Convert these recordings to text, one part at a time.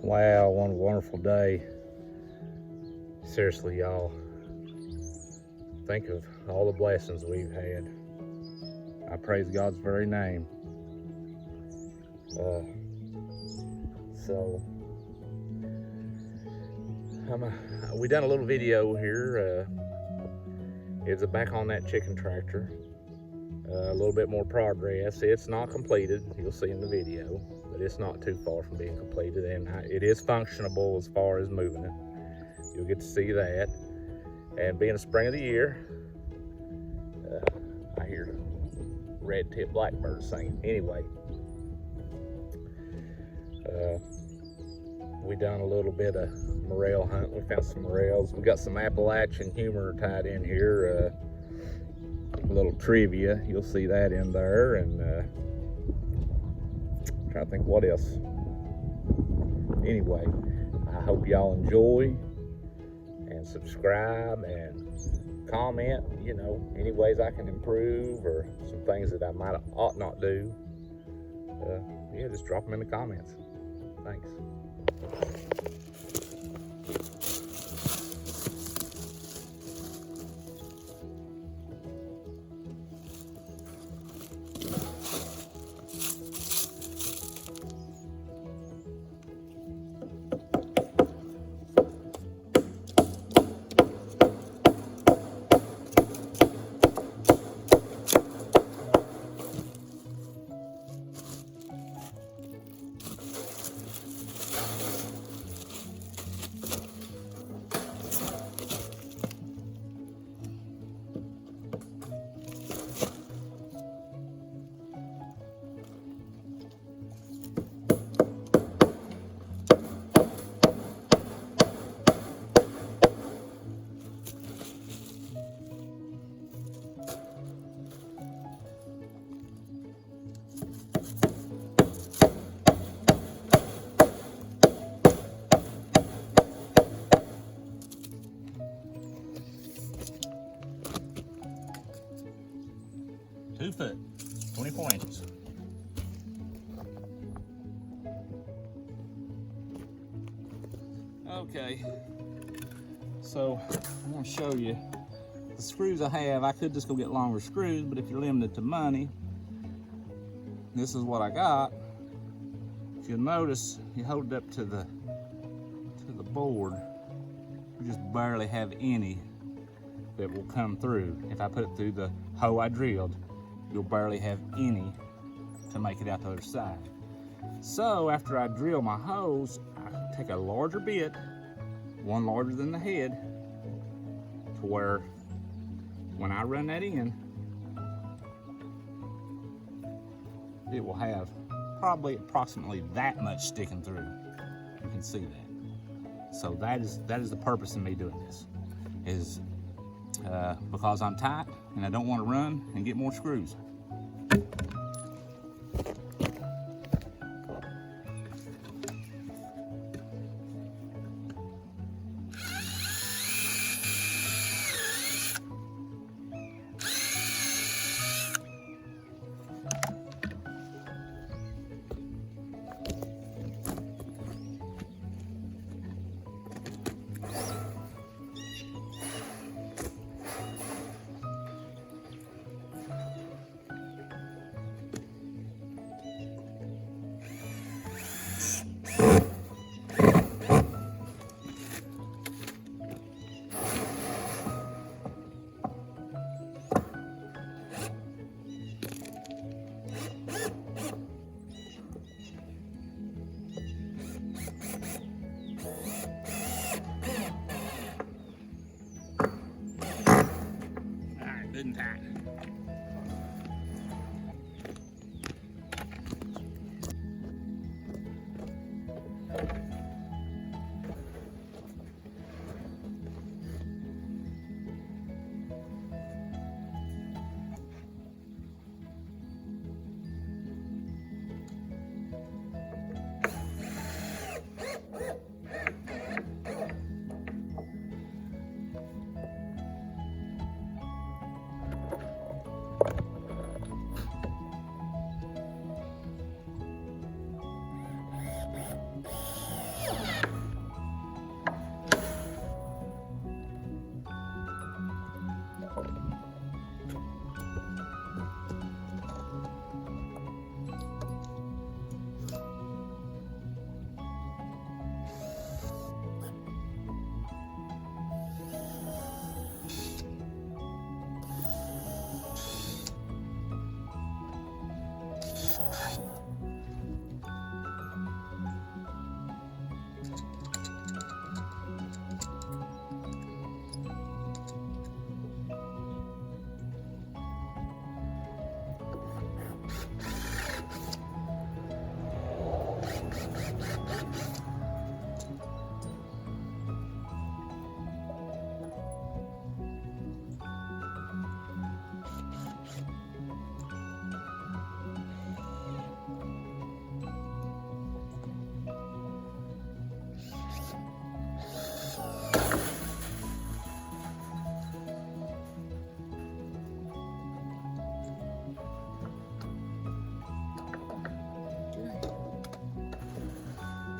Wow, what a wonderful day. Seriously, y'all, think of all the blessings we've had. I praise God's very name. We done a little video here. It's back on that chicken tractor. A little bit more progress. It's not completed, you'll see in the video, but it's not too far from being completed, and it is functionable as far as moving it. You'll get to see that. And being the spring of the year, I hear red-tipped blackbirds singing. Anyway, we done a little bit of morel hunt. We found some morels. We got some Appalachian humor tied in here. A little trivia, you'll see that in there, and trying to think what else. Anyway, I hope y'all enjoy and subscribe and comment, you know, any ways I can improve or some things that I ought not do. Yeah, just drop them in the comments. Thanks. Two foot, 24 inches. Okay, so I'm gonna show you the screws I have. I could just go get longer screws, but if you're limited to money, this is what I got. If you'll notice, you hold it up to the board, you just barely have any that will come through. If I put it through the hole I drilled, you'll barely have any to make it out the other side. So after I drill my holes, I take a larger bit, one larger than the head, to where when I run that in, it will have probably approximately that much sticking through. You can see that. So that is the purpose of me doing this, is because I'm tight and I don't want to run and get more screws. Good and tight.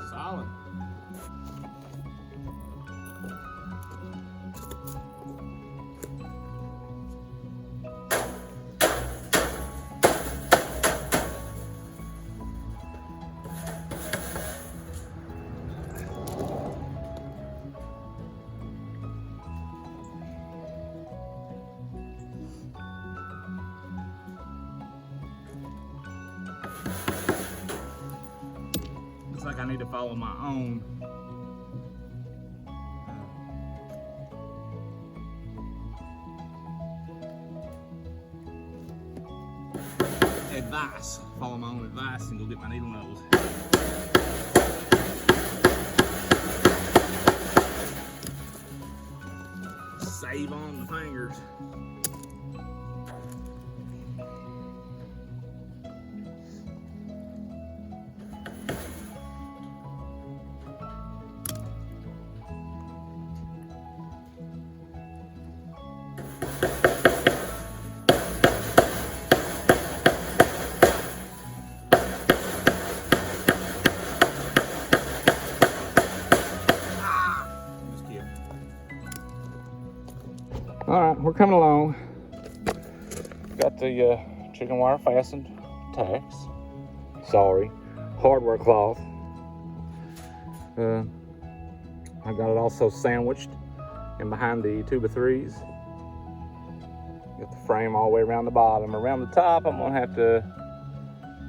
Solid. Looks like I need to follow my own advice. Follow my own advice and go get my needle nose. Save on the fingers. All right, we're coming along. Got the chicken wire fastened tacks. Sorry, hardware cloth. I got it also sandwiched in behind the 2x3s. Got the frame all the way around the bottom. Around the top, I'm gonna have to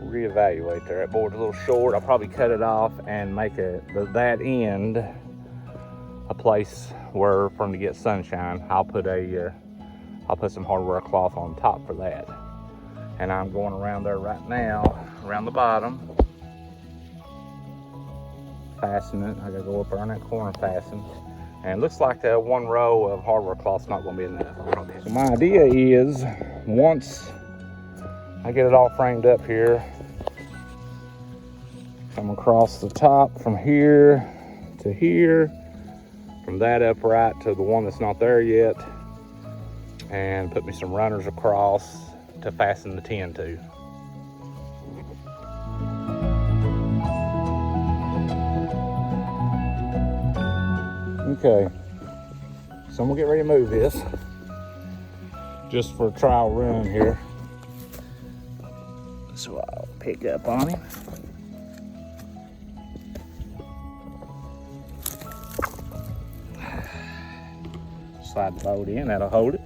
reevaluate there. That board's a little short. I'll probably cut it off and make that end a place where for them to get sunshine. I'll put some hardware cloth on top for that. And I'm going around there right now, around the bottom, fasten it. I gotta go up around that corner and fasten. And it looks like the one row of hardware cloth's not gonna be enough. So my idea is, once I get it all framed up here, come across the top from here to here, from that upright to the one that's not there yet, and put me some runners across to fasten the tin to. Okay, so I'm gonna get ready to move this just for a trial run here. So I'll pick up on him. Slide the bolt in, that'll hold it.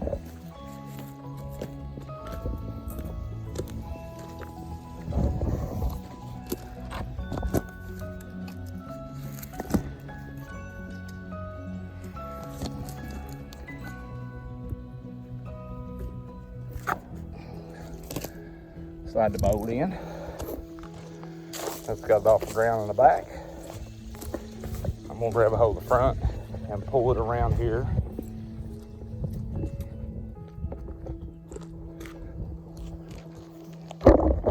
Slide the bolt in. That's got it off the ground in the back. I'm gonna grab a hold of the front and pull it around here.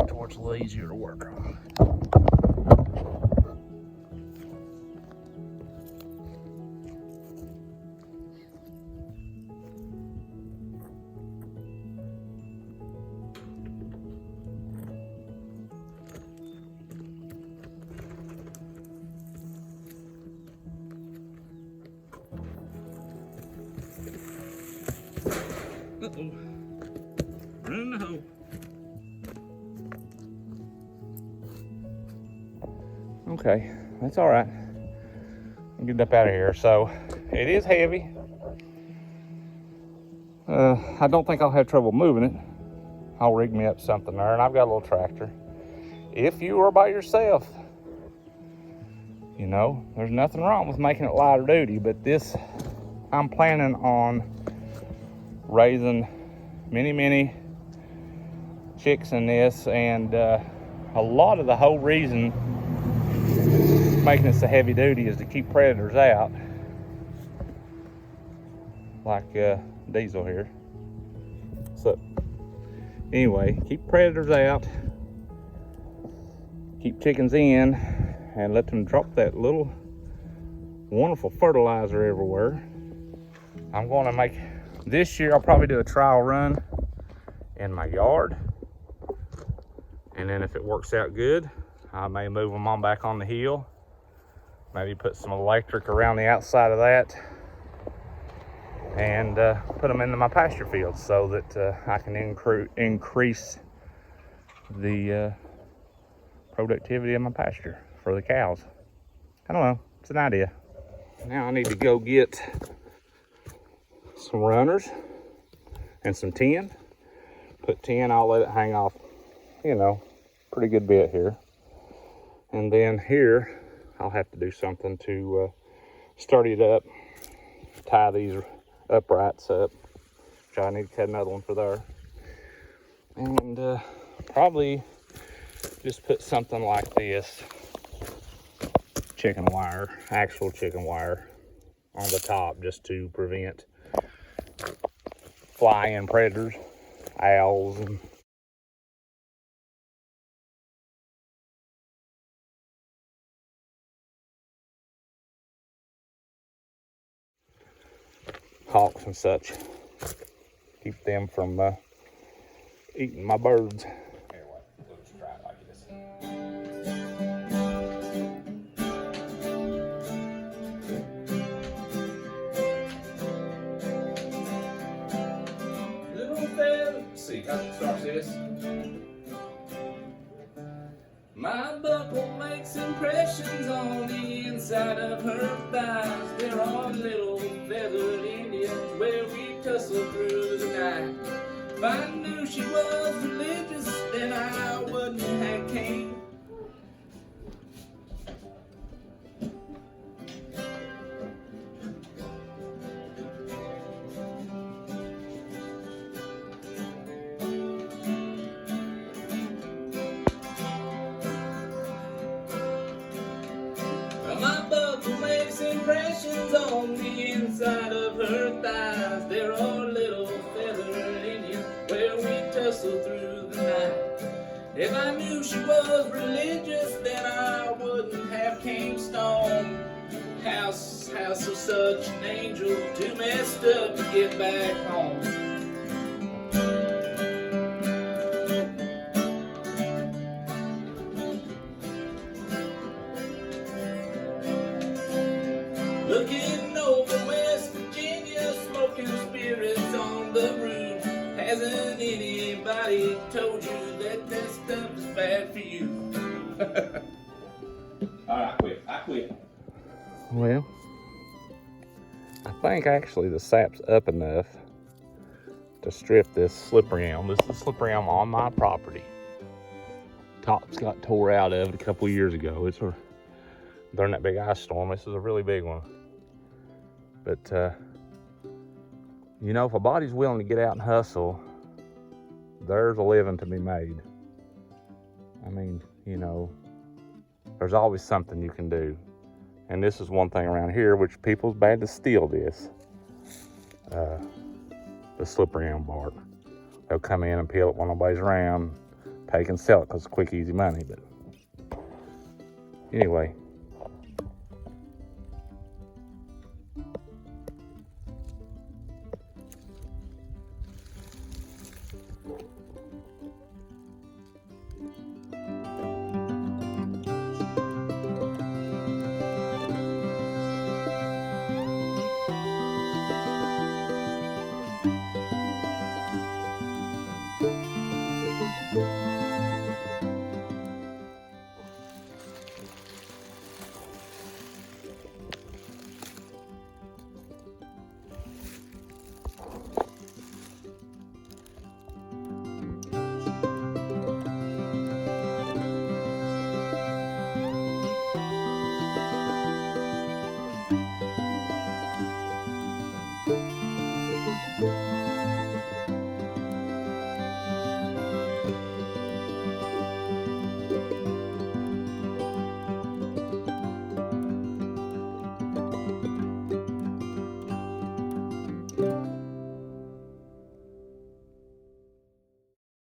Towards a little easier to work on. Uh-oh. Running the hole. Okay, that's all right. I'll get it up out of here. So it is heavy. I don't think I'll have trouble moving it. I'll rig me up something there, and I've got a little tractor. If you are by yourself, you know, there's nothing wrong with making it lighter duty, but this, I'm planning on raising many chicks in this, and a lot of the whole reason making this a heavy duty is to keep predators out, like Diesel here. So anyway, keep predators out, keep chickens in, and let them drop that little wonderful fertilizer everywhere. I'm going to make, this year I'll probably do a trial run in my yard, and then if it works out good, I may move them on back on the hill, maybe put some electric around the outside of that, and put them into my pasture fields so that I can increase the productivity of my pasture for the cows. I don't know, it's an idea. Now I need to go get some runners and some tin. Put tin, I'll let it hang off, you know, pretty good bit here. And then here, I'll have to do something to sturdy it up, tie these uprights up, which I need to cut another one for there. And probably just put something like this, chicken wire, actual chicken wire, on the top just to prevent fly-in predators, owls, and hawks and such. Keep them from eating my birds. Here, let's try it like this. Little fella, see how it starts this. My buckle makes impressions on the inside of her thighs. There are little feathered Indians where we tussle through the night. If I knew she was religious, then I wouldn't have came. My buckle makes impressions on the inside of her thighs. There are little feathered Indians where we tussle through the night. If I knew she was religious, then I wouldn't have came stone. House of such an angel, too messed up to get back home. Looking over West Virginia, smoking spirits on the roof. Hasn't anybody told you that that stuff is bad for you? Alright, I quit. Well, I think actually the sap's up enough to strip this slippery elm. This is the slippery elm on my property. Tops got tore out of it a couple years ago. It's during that big ice storm. This is a really big one. But, you know, if a body's willing to get out and hustle, there's a living to be made. I mean, you know, there's always something you can do. And this is one thing around here, which people's bad to steal this. The slippery elm bark. They'll come in and peel it when nobody's around, take and sell it because it's quick, easy money. But anyway,